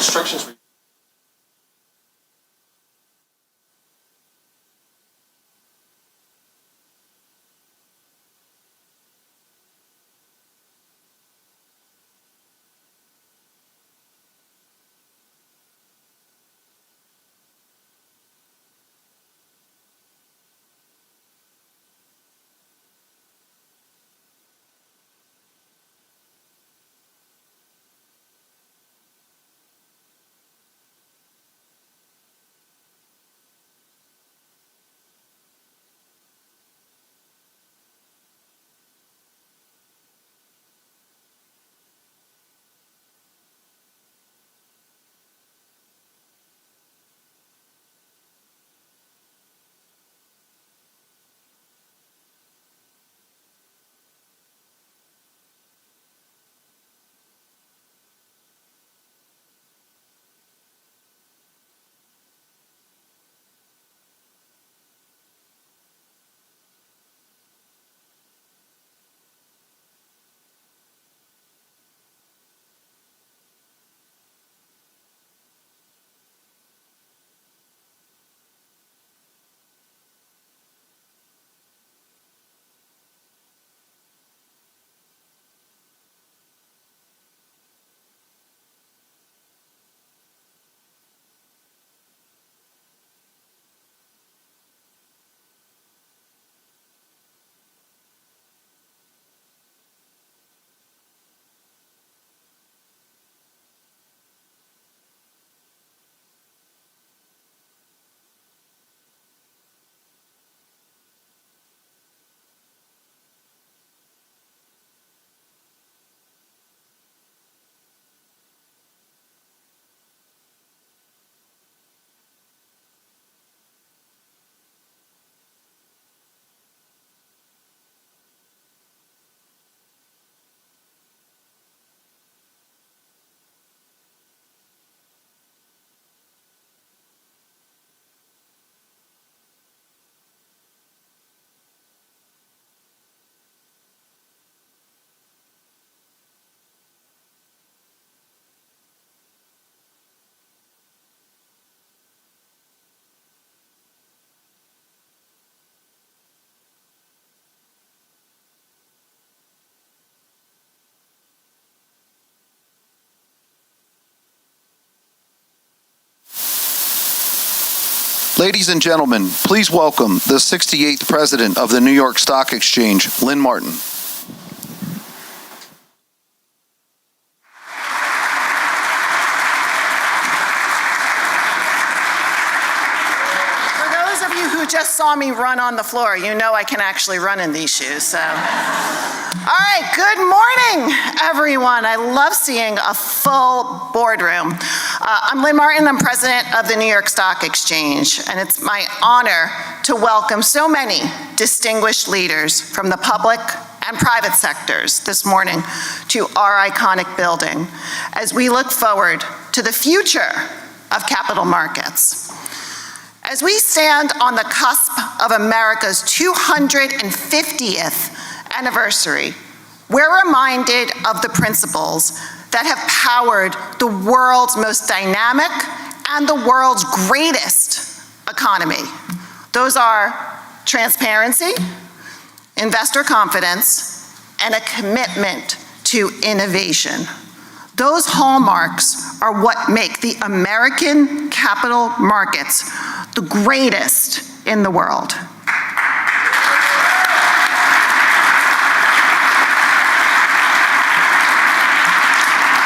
instructions. Ladies and gentlemen, please welcome the 68th President of the New York Stock Exchange, Lynn Martin. For those of you who just saw me run on the floor, you know I can actually run in these shoes, so. All right, good morning, everyone. I love seeing a full boardroom. I'm Lynn Martin, I'm president of the New York Stock Exchange, and it's my honor to welcome so many distinguished leaders from the public and private sectors this morning to our iconic building as we look forward to the future of capital markets. As we stand on the cusp of America's 250th anniversary, we're reminded of the principles that have powered the world's most dynamic and the world's greatest economy. Those are transparency, investor confidence, and a commitment to innovation. Those hallmarks are what make the American capital markets the greatest in the world.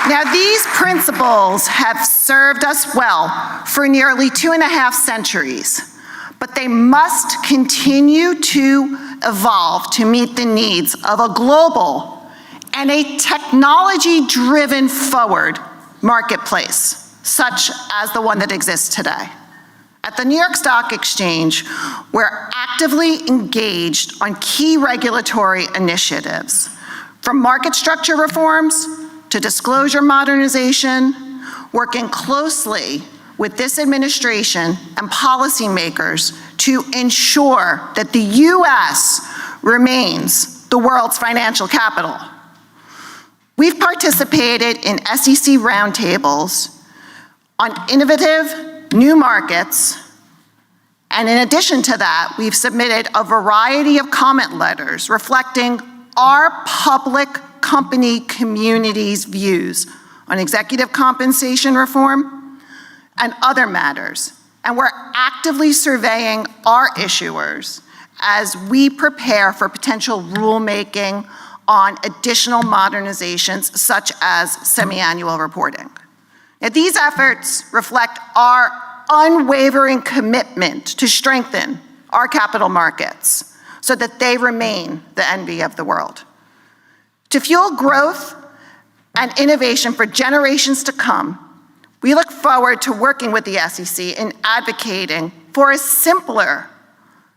Now, these principles have served us well for nearly 2.5 centuries, but they must continue to evolve to meet the needs of a global and a technology-driven forward marketplace, such as the one that exists today. At the New York Stock Exchange, we're actively engaged on key regulatory initiatives, from market structure reforms to disclosure modernization, working closely with this administration and policymakers to ensure that the U.S. remains the world's financial capital. We've participated in SEC roundtables on innovative new markets. And in addition to that, we've submitted a variety of comment letters reflecting our public company community's views on executive compensation reform and other matters. And we're actively surveying our issuers as we prepare for potential rulemaking on additional modernizations such as semi-annual reporting. Now, these efforts reflect our unwavering commitment to strengthen our capital markets so that they remain the envy of the world. To fuel growth and innovation for generations to come, we look forward to working with the SEC in advocating for a simpler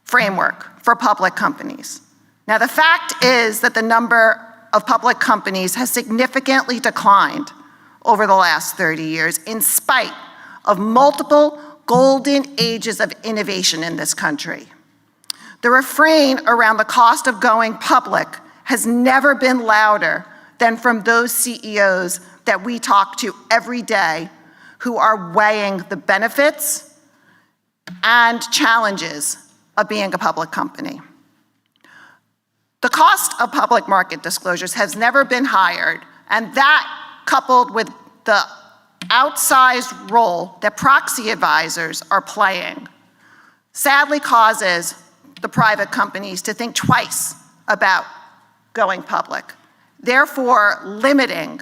framework for public companies. Now, the fact is that the number of public companies has significantly declined over the last 30 years in spite of multiple golden ages of innovation in this country. The refrain around the cost of going public has never been louder than from those CEOs that we talk to every day who are weighing the benefits and challenges of being a public company. The cost of public market disclosures has never been higher, and that, coupled with the outsized role that proxy advisors are playing, sadly causes the private companies to think twice about going public, therefore limiting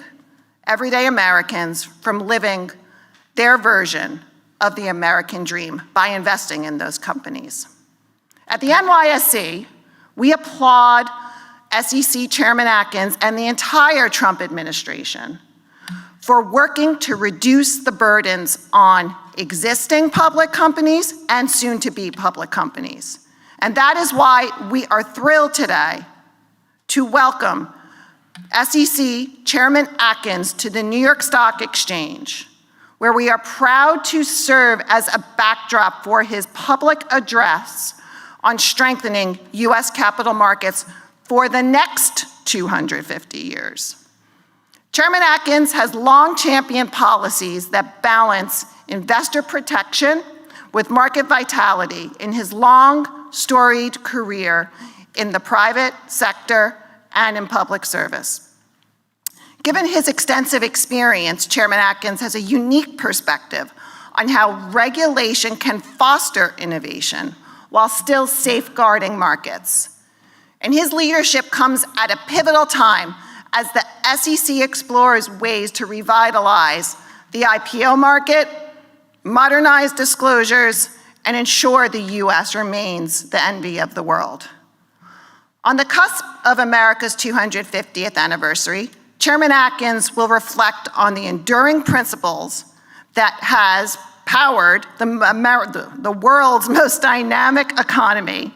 everyday Americans from living their version of the American dream by investing in those companies. At the NYSE, we applaud SEC Chairman Atkins and the entire Trump administration for working to reduce the burdens on existing public companies and soon-to-be public companies. And that is why we are thrilled today to welcome SEC Chairman Atkins to the New York Stock Exchange, where we are proud to serve as a backdrop for his public address on strengthening U.S. capital markets for the next 250 years. Chairman Atkins has long championed policies that balance investor protection with market vitality in his long, storied career in the private sector and in public service. Given his extensive experience, Chairman Atkins has a unique perspective on how regulation can foster innovation while still safeguarding markets. And his leadership comes at a pivotal time as the SEC explores ways to revitalize the IPO market, modernize disclosures, and ensure the U.S. remains the envy of the world. On the cusp of America's 250th anniversary, Chairman Atkins will reflect on the enduring principles that has powered the world's most dynamic economy,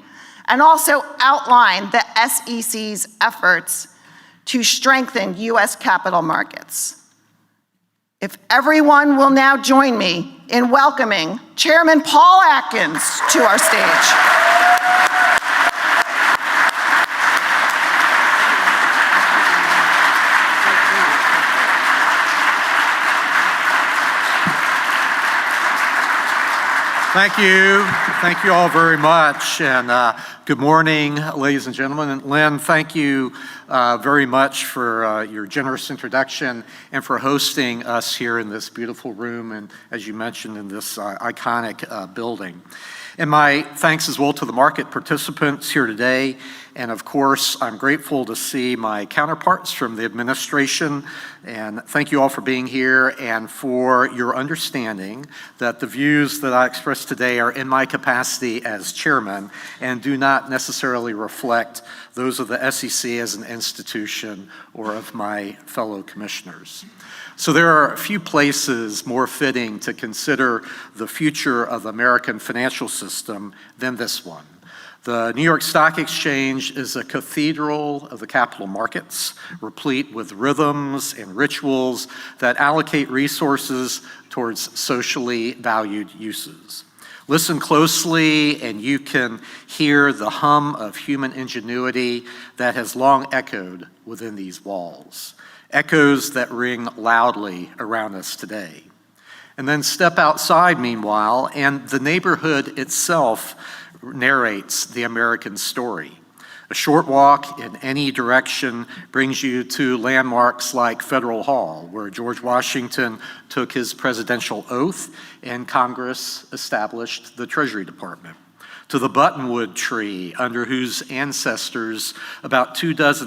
and also outline the SEC's efforts to strengthen U.S. capital markets. If everyone will now join me in welcoming Chairman Paul Atkins to our stage. Thank you. Thank you all very much. And good morning, ladies and gentlemen. And Lynn, thank you very much for your generous introduction and for hosting us here in this beautiful room and, as you mentioned, in this iconic building. And my thanks as well to the market participants here today. And of course, I'm grateful to see my counterparts from the administration. And thank you all for being here and for your understanding that the views that I express today are in my capacity as chairman and do not necessarily reflect those of the SEC as an institution or of my fellow commissioners. So there are a few places more fitting to consider the future of the American financial system than this one. The New York Stock Exchange is a cathedral of the capital markets, replete with rhythms and rituals that allocate resources towards socially valued uses. Listen closely and you can hear the hum of human ingenuity that has long echoed within these walls, echoes that ring loudly around us today. And then step outside, meanwhile, and the neighborhood itself narrates the American story. A short walk in any direction brings you to landmarks like Federal Hall, where George Washington took his presidential oath and Congress established the Treasury Department. To the buttonwood tree under whose ancestors about 24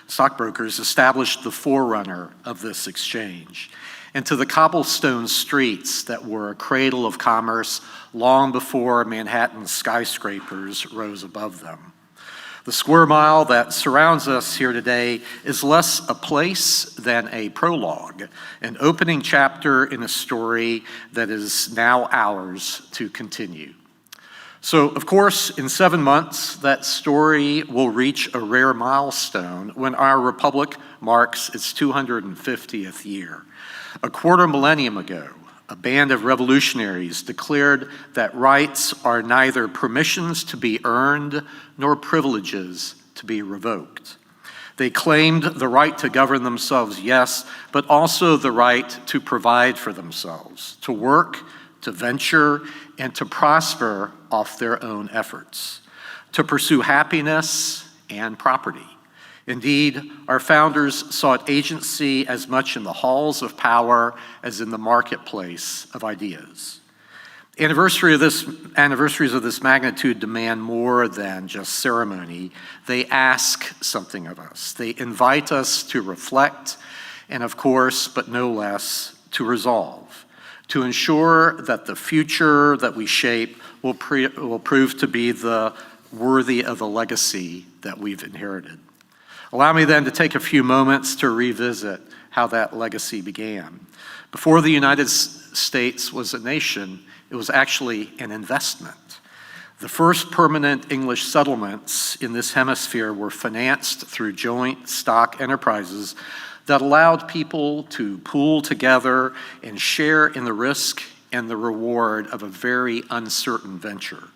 stockbrokers established the forerunner of this exchange. And to the cobblestone streets that were a cradle of commerce long before Manhattan's skyscrapers rose above them. The square mile that surrounds us here today is less a place than a prologue, an opening chapter in a story that is now ours to continue. So, of course, in 7 months, that story will reach a rare milestone when our republic marks its 250th year. A quarter millennium ago, a band of revolutionaries declared that rights are neither permissions to be earned nor privileges to be revoked. They claimed the right to govern themselves, yes, but also the right to provide for themselves, to work, to venture, and to prosper off their own efforts, to pursue happiness and property. Indeed, our founders sought agency as much in the halls of power as in the marketplace of ideas. Anniversaries of this magnitude demand more than just ceremony. They ask something of us. They invite us to reflect and, of course, but no less, to resolve, to ensure that the future that we shape will prove to be worthy of the legacy that we've inherited. Allow me then to take a few moments to revisit how that legacy began. Before the United States was a nation, it was actually an investment. The first permanent English settlements in this hemisphere were financed through joint stock enterprises that allowed people to pool together and share in the risk and the reward of a very uncertain venture.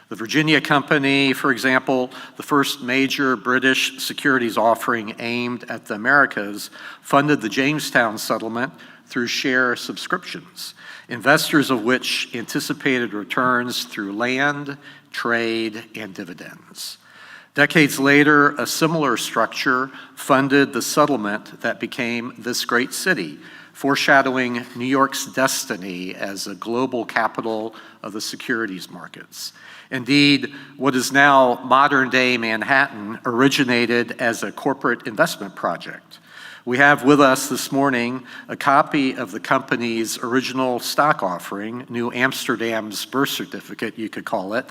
The Virginia Company, for example, the first major British securities offering aimed at the Americas, funded the Jamestown settlement through share subscriptions, investors of which anticipated returns through land, trade, and dividends. Decades later, a similar structure funded the settlement that became this great city, foreshadowing New York's destiny as a global capital of the securities markets. Indeed, what is now modern-day Manhattan originated as a corporate investment project. We have with us this morning a copy of the company's original stock offering, New Amsterdam's birth certificate, you could call it,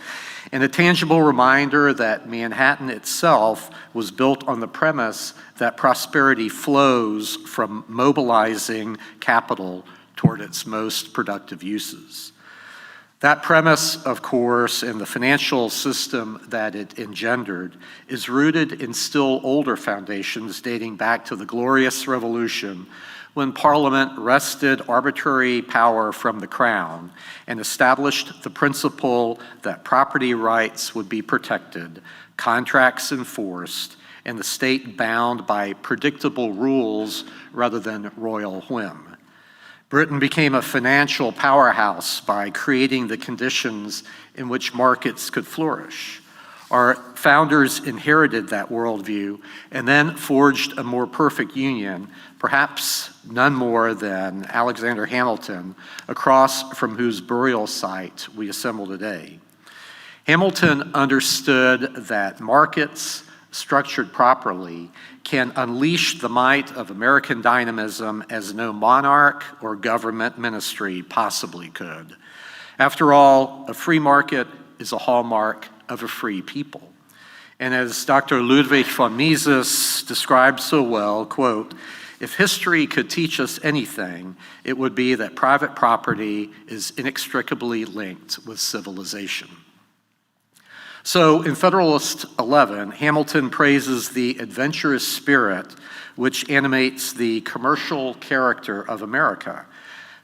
and a tangible reminder that Manhattan itself was built on the premise that prosperity flows from mobilizing capital toward its most productive uses. That premise, of course, and the financial system that it engendered is rooted in still older foundations dating back to the Glorious Revolution, when Parliament wrested arbitrary power from the Crown and established the principle that property rights would be protected, contracts enforced, and the state bound by predictable rules rather than royal whim. Britain became a financial powerhouse by creating the conditions in which markets could flourish. Our founders inherited that worldview and then forged a more perfect union, perhaps none more than Alexander Hamilton, across from whose burial site we assemble today. Hamilton understood that markets, structured properly, can unleash the might of American dynamism as no monarch or government ministry possibly could. After all, a free market is a hallmark of a free people. And as Dr. Ludwig von Mises described so well, quote, "If history could teach us anything, it would be that private property is inextricably linked with civilization." So in Federalist 11, Hamilton praises the adventurous spirit which animates the commercial character of America.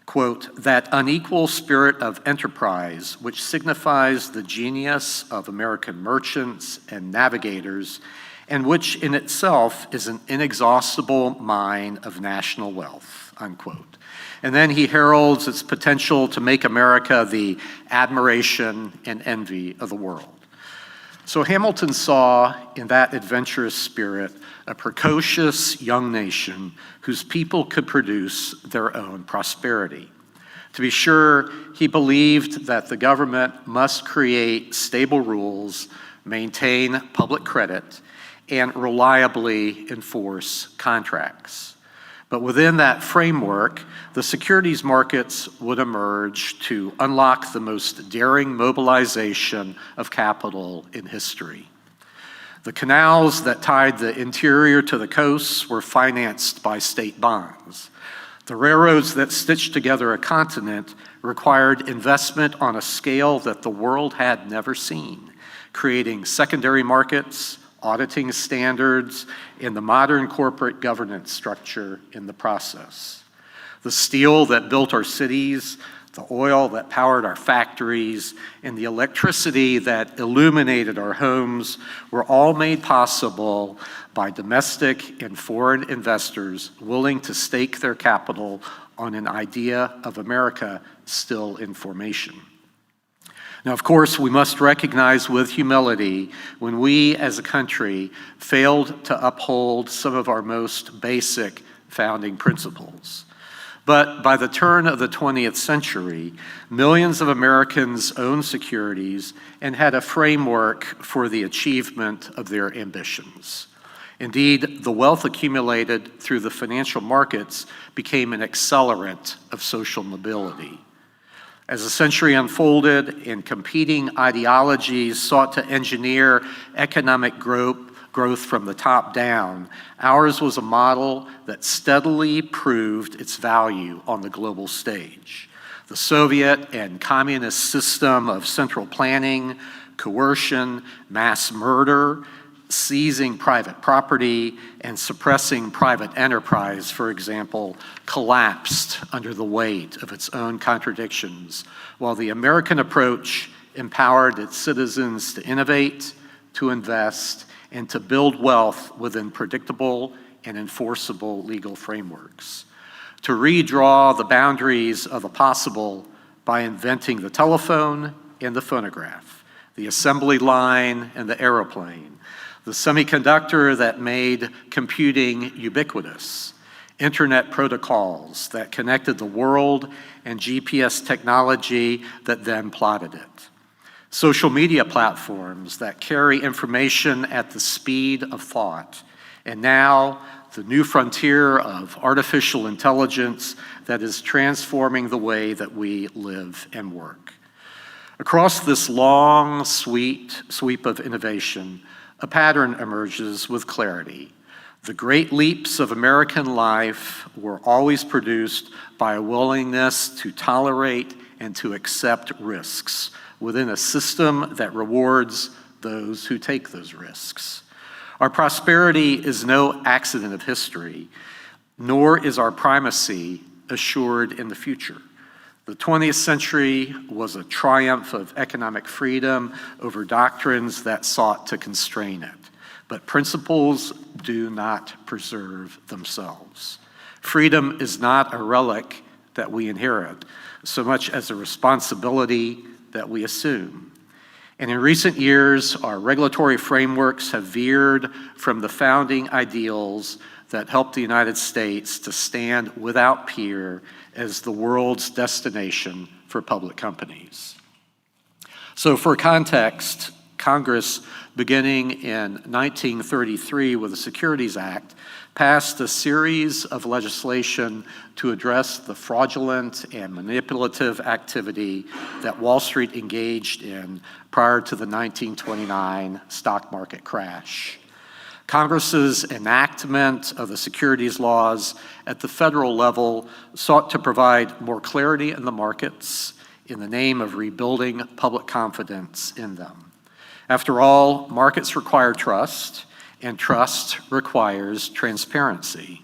Quote, "That unequal spirit of enterprise which signifies the genius of American merchants and navigators, and which in itself is an inexhaustible mine of national wealth." unquote. And then he heralds its potential to make America the admiration and envy of the world. So Hamilton saw in that adventurous spirit a precocious young nation whose people could produce their own prosperity. To be sure, he believed that the government must create stable rules, maintain public credit, and reliably enforce contracts. But within that framework, the securities markets would emerge to unlock the most daring mobilization of capital in history. The canals that tied the interior to the coasts were financed by state bonds. The railroads that stitched together a continent required investment on a scale that the world had never seen, creating secondary markets, auditing standards, and the modern corporate governance structure in the process. The steel that built our cities, the oil that powered our factories, and the electricity that illuminated our homes were all made possible by domestic and foreign investors willing to stake their capital on an idea of America still in formation. Now, of course, we must recognize with humility when we as a country failed to uphold some of our most basic founding principles. But by the turn of the 20th century, millions of Americans owned securities and had a framework for the achievement of their ambitions. Indeed, the wealth accumulated through the financial markets became an accelerant of social mobility. As the century unfolded and competing ideologies sought to engineer economic growth from the top down, ours was a model that steadily proved its value on the global stage. The Soviet and communist system of central planning, coercion, mass murder, seizing private property, and suppressing private enterprise, for example, collapsed under the weight of its own contradictions, while the American approach empowered its citizens to innovate, to invest, and to build wealth within predictable and enforceable legal frameworks. To redraw the boundaries of the possible by inventing the telephone and the phonograph, the assembly line and the aeroplane, the semiconductor that made computing ubiquitous, internet protocols that connected the world, and GPS technology that then plotted it. Social media platforms that carry information at the speed of thought, and now the new frontier of artificial intelligence that is transforming the way that we live and work. Across this long, sweep of innovation, a pattern emerges with clarity. The great leaps of American life were always produced by a willingness to tolerate and to accept risks within a system that rewards those who take those risks. Our prosperity is no accident of history, nor is our primacy assured in the future. The 20th century was a triumph of economic freedom over doctrines that sought to constrain it. But principles do not preserve themselves. Freedom is not a relic that we inherit, so much as a responsibility that we assume. And in recent years, our regulatory frameworks have veered from the founding ideals that helped the United States to stand without peer as the world's destination for public companies. So for context, Congress, beginning in 1933 with the Securities Act, passed a series of legislation to address the fraudulent and manipulative activity that Wall Street engaged in prior to the 1929 stock market crash. Congress's enactment of the securities laws at the federal level sought to provide more clarity in the markets in the name of rebuilding public confidence in them. After all, markets require trust, and trust requires transparency.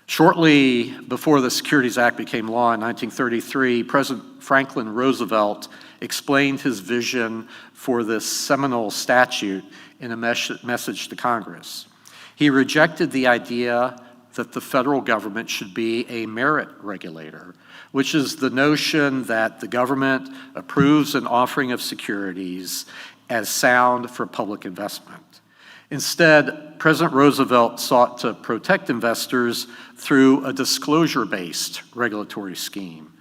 Shortly before the Securities Act became law in 1933, President Franklin Roosevelt explained his vision for this seminal statute in a message to Congress. He rejected the idea that the federal government should be a merit regulator, which is the notion that the government approves an offering of securities as sound for public investment. Instead, President Roosevelt sought to protect investors through a disclosure-based regulatory scheme.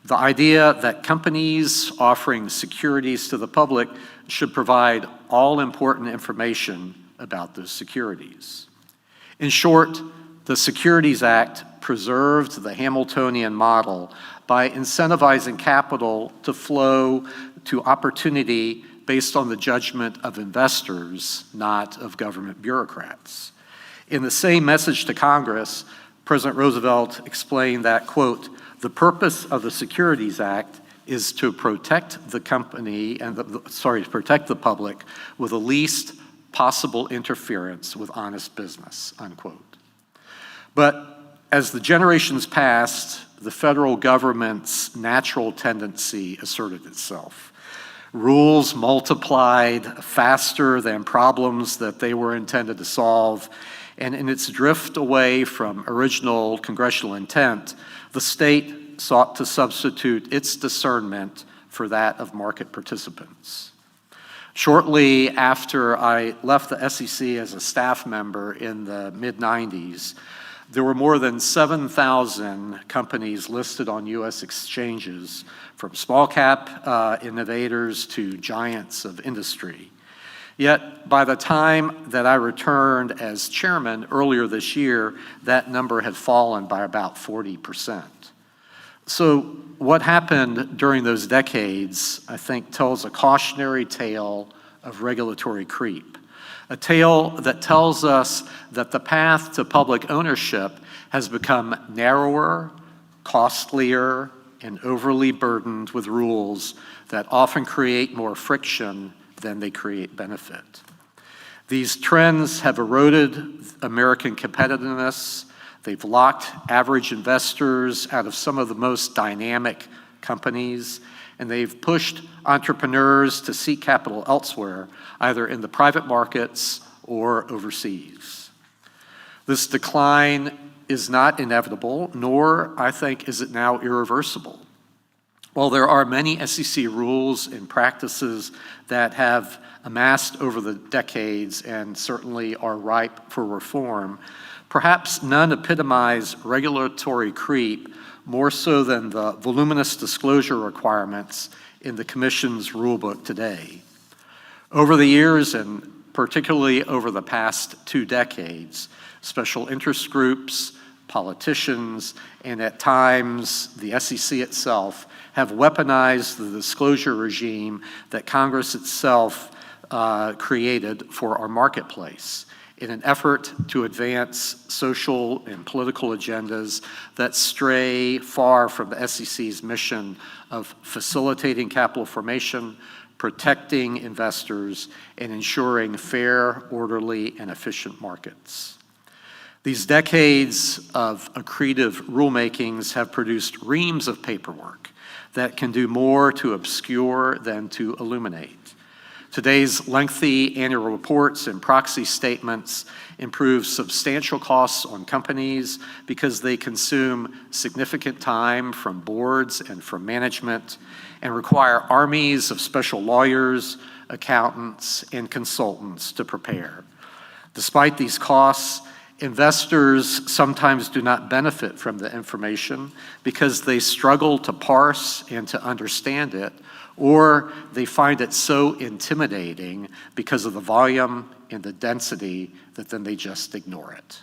The idea that companies offering securities to the public should provide all important information about those securities. In short, the Securities Act preserved the Hamiltonian model by incentivizing capital to flow to opportunity based on the judgment of investors, not of government bureaucrats. In the same message to Congress, President Roosevelt explained that, quote, "The purpose of the Securities Act is to protect the company and to protect the public with the least possible interference with honest business," unquote. But as the generations passed, the federal government's natural tendency asserted itself. Rules multiplied faster than problems that they were intended to solve, and in its drift away from original congressional intent, the state sought to substitute its discernment for that of market participants. Shortly after I left the SEC as a staff member in the mid-90s, there were more than 7,000 companies listed on U.S. exchanges, from small cap innovators to giants of industry. Yet by the time that I returned as chairman earlier this year, that number had fallen by about 40%. So what happened during those decades, I think, tells a cautionary tale of regulatory creep. A tale that tells us that the path to public ownership has become narrower, costlier, and overly burdened with rules that often create more friction than they create benefit. These trends have eroded American competitiveness. They've locked average investors out of some of the most dynamic companies, and they've pushed entrepreneurs to seek capital elsewhere, either in the private markets or overseas. This decline is not inevitable, nor, I think, is it now irreversible. While there are many SEC rules and practices that have amassed over the decades and certainly are ripe for reform, perhaps none epitomize regulatory creep more so than the voluminous disclosure requirements in the Commission's rulebook today. Over the years, and particularly over the past 2 decades, special interest groups, politicians, and at times the SEC itself have weaponized the disclosure regime that Congress itself created for our marketplace in an effort to advance social and political agendas that stray far from the SEC's mission of facilitating capital formation, protecting investors, and ensuring fair, orderly, and efficient markets. These decades of accretive rulemakings have produced reams of paperwork that can do more to obscure than to illuminate. Today's lengthy annual reports and proxy statements improve substantial costs on companies because they consume significant time from boards and from management and require armies of special lawyers, accountants, and consultants to prepare. Despite these costs, investors sometimes do not benefit from the information because they struggle to parse and to understand it, or they find it so intimidating because of the volume and the density that then they just ignore it.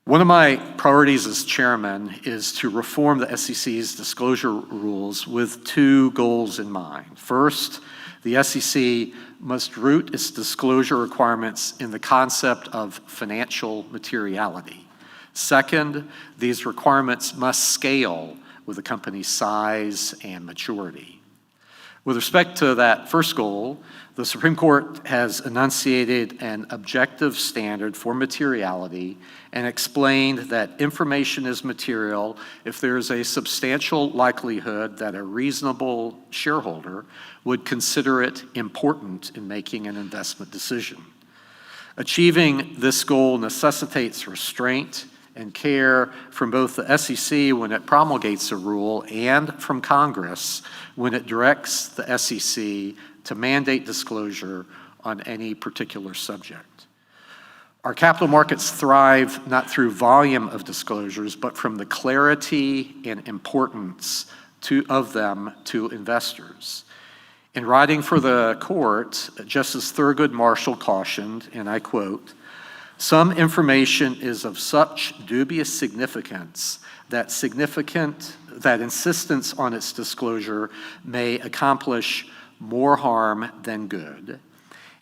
One of my priorities as chairman is to reform the SEC's disclosure rules with 2 goals in mind. First, the SEC must root its disclosure requirements in the concept of financial materiality. Second, these requirements must scale with the company's size and maturity. With respect to that first goal, the Supreme Court has enunciated an objective standard for materiality and explained that information is material if there is a substantial likelihood that a reasonable shareholder would consider it important in making an investment decision. Achieving this goal necessitates restraint and care from both the SEC when it promulgates a rule and from Congress when it directs the SEC to mandate disclosure on any particular subject. Our capital markets thrive not through volume of disclosures, but from the clarity and importance of them to investors. In writing for the court, Justice Thurgood Marshall cautioned, and I quote, "Some information is of such dubious significance that insistence on its disclosure may accomplish more harm than good.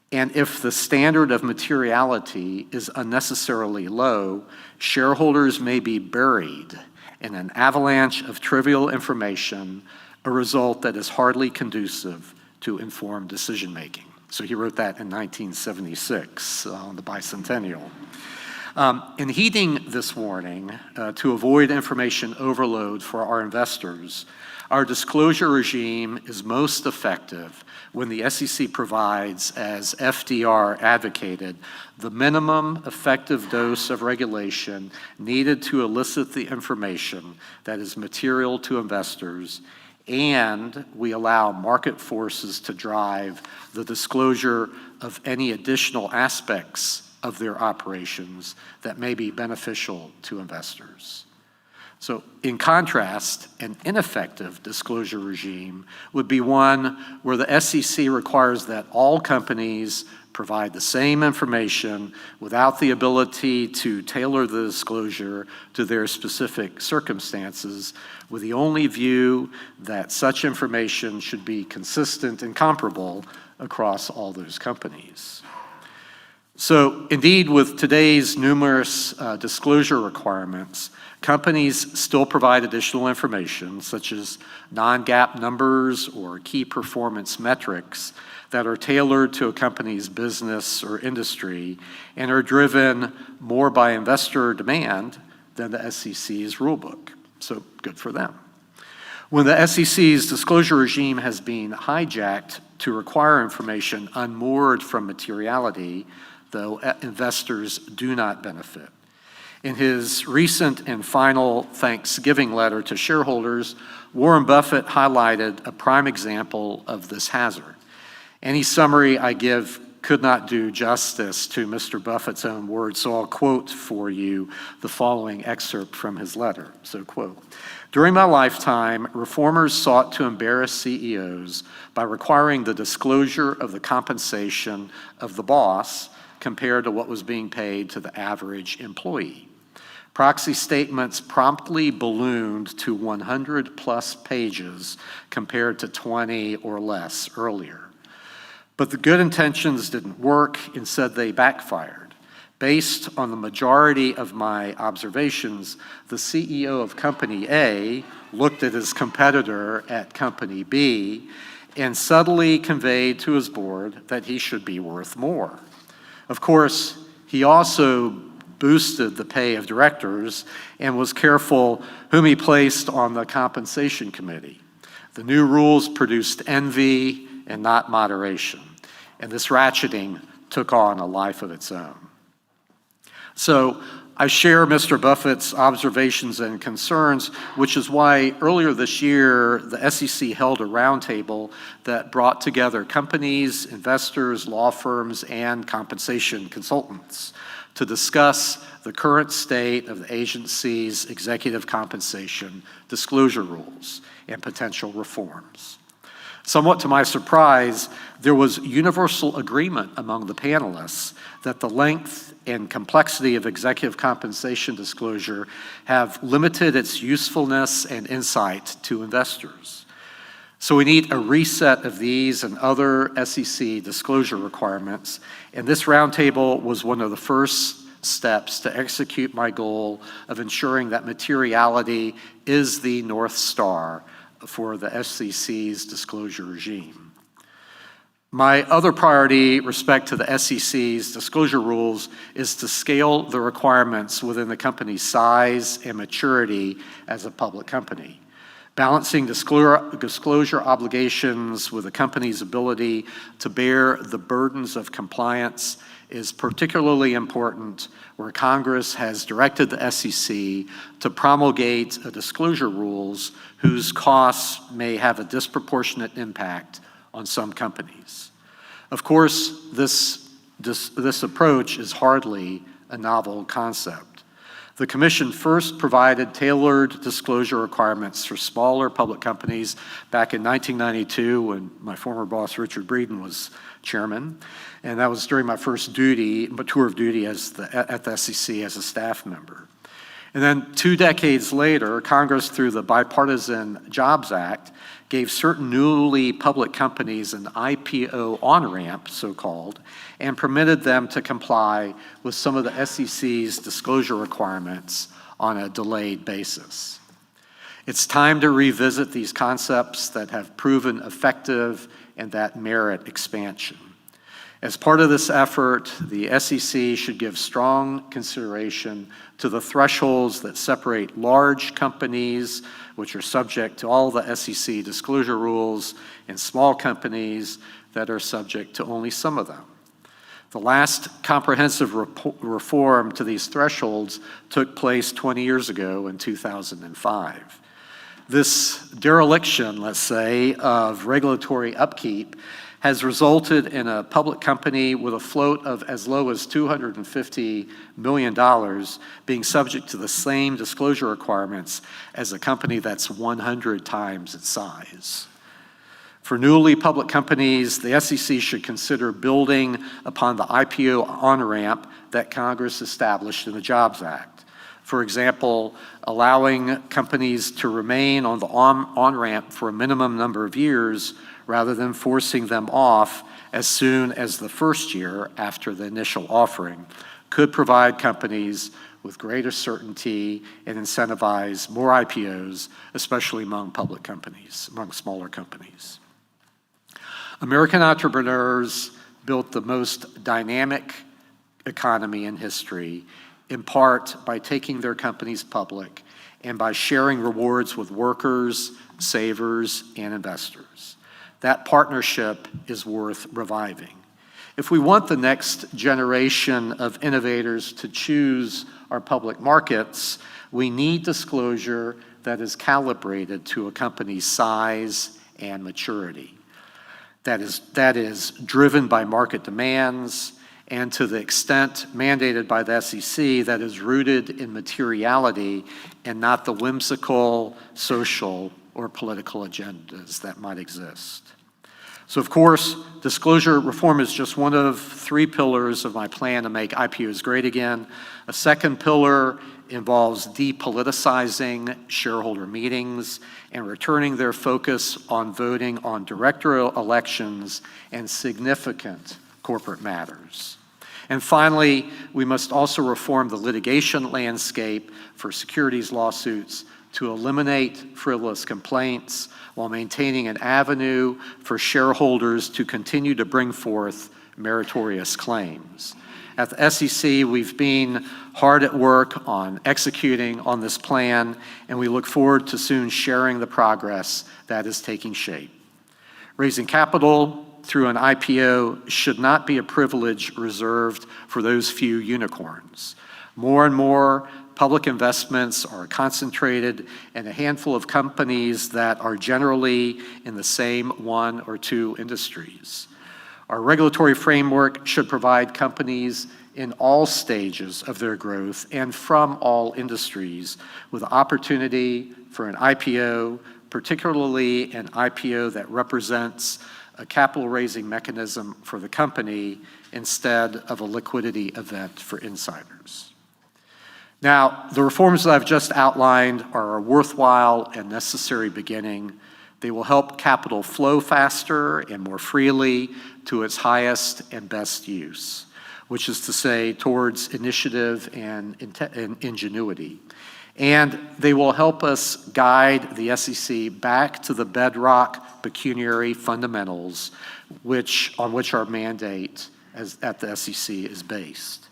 And if the standard of materiality is unnecessarily low, shareholders may be buried in an avalanche of trivial information, a result that is hardly conducive to informed decision-making." So he wrote that in 1976 on the bicentennial. In heeding this warning to avoid information overload for our investors, our disclosure regime is most effective when the SEC provides, as FDR advocated, the minimum effective dose of regulation needed to elicit the information that is material to investors, and we allow market forces to drive the disclosure of any additional aspects of their operations that may be beneficial to investors. So in contrast, an ineffective disclosure regime would be one where the SEC requires that all companies provide the same information without the ability to tailor the disclosure to their specific circumstances, with the only view that such information should be consistent and comparable across all those companies. So indeed, with today's numerous disclosure requirements, companies still provide additional information, such as non-GAAP numbers or key performance metrics that are tailored to a company's business or industry and are driven more by investor demand than the SEC's rulebook. So good for them. When the SEC's disclosure regime has been hijacked to require information unmoored from materiality, though investors do not benefit. In his recent and final Thanksgiving letter to shareholders, Warren Buffett highlighted a prime example of this hazard. Any summary I give could not do justice to Mr. Buffett's own words, so I'll quote for you the following excerpt from his letter. So quote, "During my lifetime, reformers sought to embarrass CEOs by requiring the disclosure of the compensation of the boss compared to what was being paid to the average employee. Proxy statements promptly ballooned to 100 plus pages compared to 20 or less earlier. But the good intentions didn't work, instead they backfired. Based on the majority of my observations, the CEO of Company A looked at his competitor at Company B and subtly conveyed to his board that he should be worth more. Of course, he also boosted the pay of directors and was careful whom he placed on the compensation committee. The new rules produced envy and not moderation, and this ratcheting took on a life of its own." So I share Mr. Buffett's observations and concerns, which is why earlier this year, the SEC held a roundtable that brought together companies, investors, law firms, and compensation consultants to discuss the current state of the agency's executive compensation disclosure rules and potential reforms. Somewhat to my surprise, there was universal agreement among the panelists that the length and complexity of executive compensation disclosure have limited its usefulness and insight to investors. So we need a reset of these and other SEC disclosure requirements, and this roundtable was one of the first steps to execute my goal of ensuring that materiality is the North Star for the SEC's disclosure regime. My other priority, respect to the SEC's disclosure rules, is to scale the requirements within the company's size and maturity as a public company. Balancing disclosure obligations with a company's ability to bear the burdens of compliance is particularly important where Congress has directed the SEC to promulgate disclosure rules whose costs may have a disproportionate impact on some companies. Of course, this approach is hardly a novel concept. The Commission first provided tailored disclosure requirements for smaller public companies back in 1992 when my former boss, Richard Breeden, was chairman. And that was during my first tour of duty at the SEC as a staff member. And then 2 decades later, Congress, through the Bipartisan Jobs Act, gave certain newly public companies an IPO on-ramp, so-called, and permitted them to comply with some of the SEC's disclosure requirements on a delayed basis. It's time to revisit these concepts that have proven effective and that merit expansion. As part of this effort, the SEC should give strong consideration to the thresholds that separate large companies, which are subject to all the SEC disclosure rules, and small companies that are subject to only some of them. The last comprehensive reform to these thresholds took place 20 years ago in 2005. This dereliction, let's say, of regulatory upkeep has resulted in a public company with a float of as low as $250 million being subject to the same disclosure requirements as a company that's 100 times its size. For newly public companies, the SEC should consider building upon the IPO on-ramp that Congress established in the Jobs Act. For example, allowing companies to remain on the on-ramp for a minimum number of years rather than forcing them off as soon as the first year after the initial offering could provide companies with greater certainty and incentivize more IPOs, especially among public companies, among smaller companies. American entrepreneurs built the most dynamic economy in history, in part by taking their companies public and by sharing rewards with workers, savers, and investors. That partnership is worth reviving. If we want the next generation of innovators to choose our public markets, we need disclosure that is calibrated to a company's size and maturity. That is driven by market demands, and to the extent mandated by the SEC, that is rooted in materiality and not the whimsical social or political agendas that might exist. So of course, disclosure reform is just one of 3 pillars of my plan to make IPOs great again. A second pillar involves depoliticizing shareholder meetings and returning their focus on voting on director elections and significant corporate matters. And finally, we must also reform the litigation landscape for securities lawsuits to eliminate frivolous complaints while maintaining an avenue for shareholders to continue to bring forth meritorious claims. At the SEC, we've been hard at work on executing on this plan, and we look forward to soon sharing the progress that is taking shape. Raising capital through an IPO should not be a privilege reserved for those few unicorns. More and more public investments are concentrated in a handful of companies that are generally in the same 1 or 2 industries. Our regulatory framework should provide companies in all stages of their growth and from all industries with opportunity for an IPO, particularly an IPO that represents a capital raising mechanism for the company instead of a liquidity event for insiders. Now, the reforms that I've just outlined are a worthwhile and necessary beginning. They will help capital flow faster and more freely to its highest and best use, which is to say towards initiative and ingenuity. And they will help us guide the SEC back to the bedrock pecuniary fundamentals on which our mandate at the SEC is based.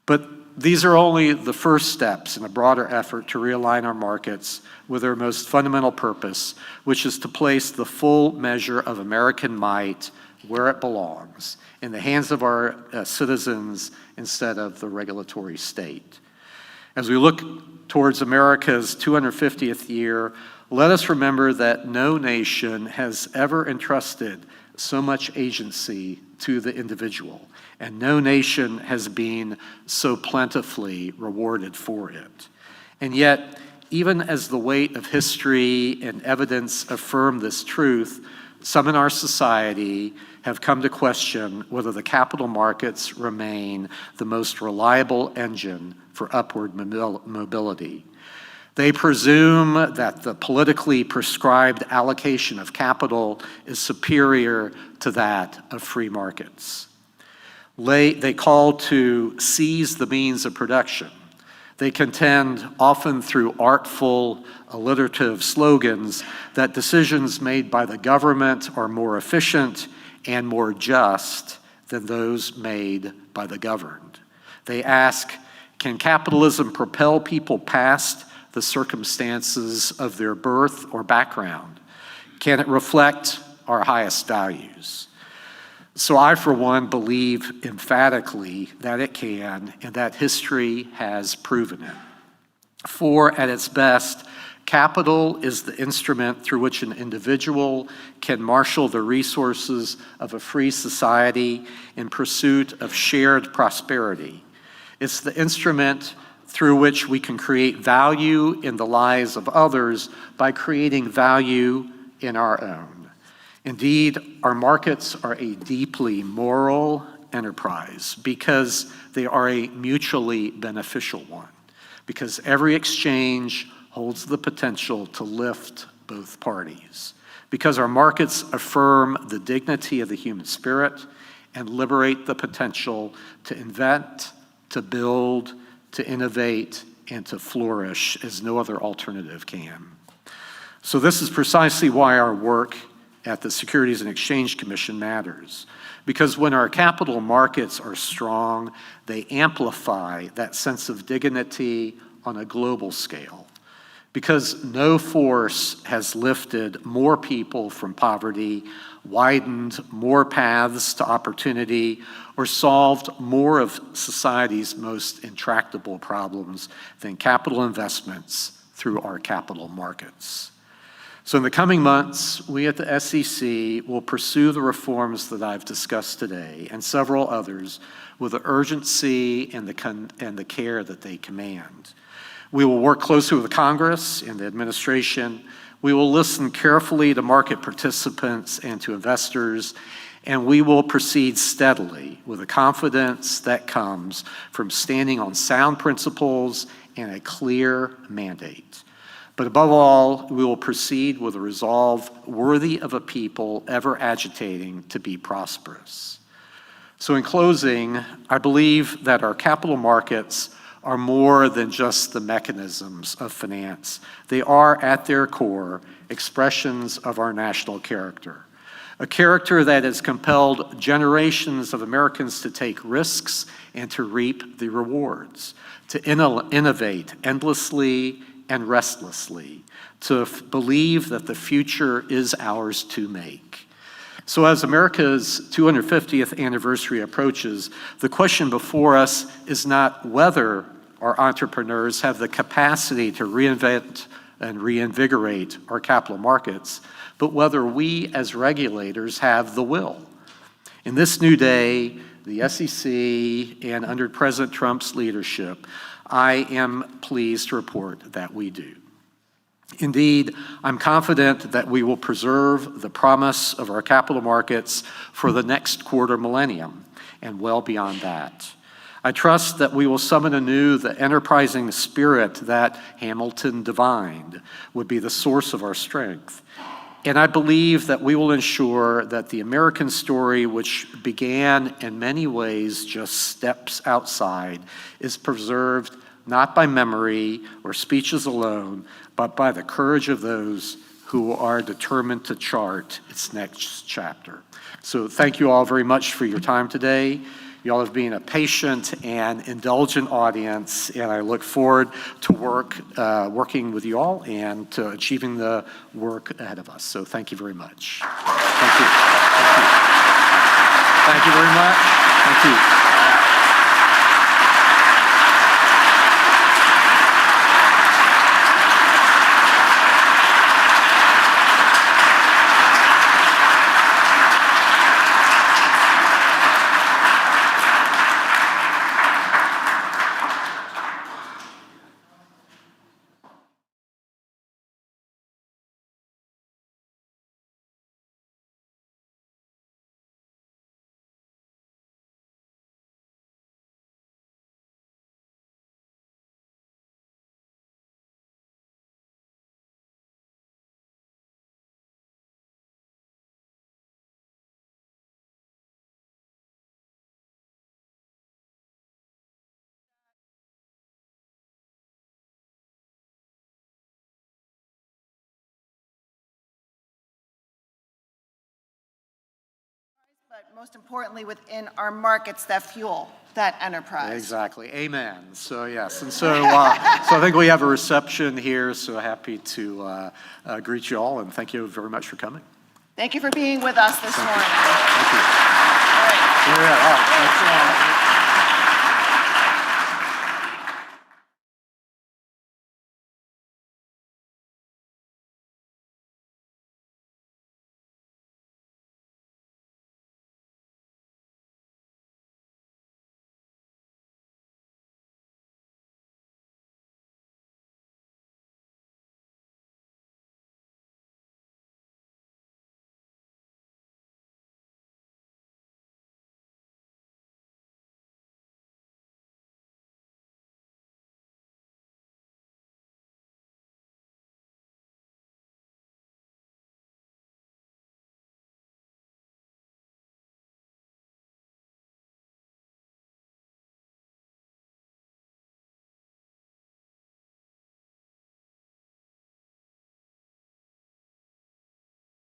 But these are only the first steps in a broader effort to realign our markets with their most fundamental purpose, which is to place the full measure of American might where it belongs, in the hands of our citizens instead of the regulatory state. As we look towards America's 250th year, let us remember that no nation has ever entrusted so much agency to the individual, and no nation has been so plentifully rewarded for it. And yet, even as the weight of history and evidence affirm this truth, some in our society have come to question whether the capital markets remain the most reliable engine for upward mobility. They presume that the politically prescribed allocation of capital is superior to that of free markets. They call to seize the means of production. They contend, often through artful, alliterative slogans, that decisions made by the government are more efficient and more just than those made by the governed. They ask, can capitalism propel people past the circumstances of their birth or background? Can it reflect our highest values? So I, for one, believe emphatically that it can, and that history has proven it. For at its best, capital is the instrument through which an individual can marshal the resources of a free society in pursuit of shared prosperity. It's the instrument through which we can create value in the lives of others by creating value in our own. Indeed, our markets are a deeply moral enterprise because they are a mutually beneficial one, because every exchange holds the potential to lift both parties, because our markets affirm the dignity of the human spirit and liberate the potential to invent, to build, to innovate, and to flourish as no other alternative can. So this is precisely why our work at the Securities and Exchange Commission matters. Because when our capital markets are strong, they amplify that sense of dignity on a global scale. Because no force has lifted more people from poverty, widened more paths to opportunity, or solved more of society's most intractable problems than capital investments through our capital markets. So in the coming months, we at the SEC will pursue the reforms that I've discussed today and several others with the urgency and the care that they command. We will work closely with the Congress and the administration. We will listen carefully to market participants and to investors, and we will proceed steadily with the confidence that comes from standing on sound principles and a clear mandate. But above all, we will proceed with a resolve worthy of a people ever agitating to be prosperous. So in closing, I believe that our capital markets are more than just the mechanisms of finance. They are, at their core, expressions of our national character. A character that has compelled generations of Americans to take risks and to reap the rewards, to innovate endlessly and restlessly, to believe that the future is ours to make. So as America's 250th anniversary approaches, the question before us is not whether our entrepreneurs have the capacity to reinvent and reinvigorate our capital markets, but whether we as regulators have the will. In this new day, the SEC and under President Trump's leadership, I am pleased to report that we do. Indeed, I'm confident that we will preserve the promise of our capital markets for the next quarter millennium and well beyond that. I trust that we will summon anew the enterprising spirit that Hamilton divined would be the source of our strength. And I believe that we will ensure that the American story, which began in many ways just steps outside, is preserved not by memory or speeches alone, but by the courage of those who are determined to chart its next chapter. So thank you all very much for your time today. You all have been a patient and indulgent audience, and I look forward to working with you all and to achieving the work ahead of us. So thank you very much. Thank you. Thank you. Thank you very much. Thank you. But most importantly, within our markets that fuel that enterprise. Exactly. Amen. So yes, and so so I think we have a reception here. So happy to greet you all, and thank you very much for coming. Thank you for being with us this morning. Thank you. All right. Yeah, all right.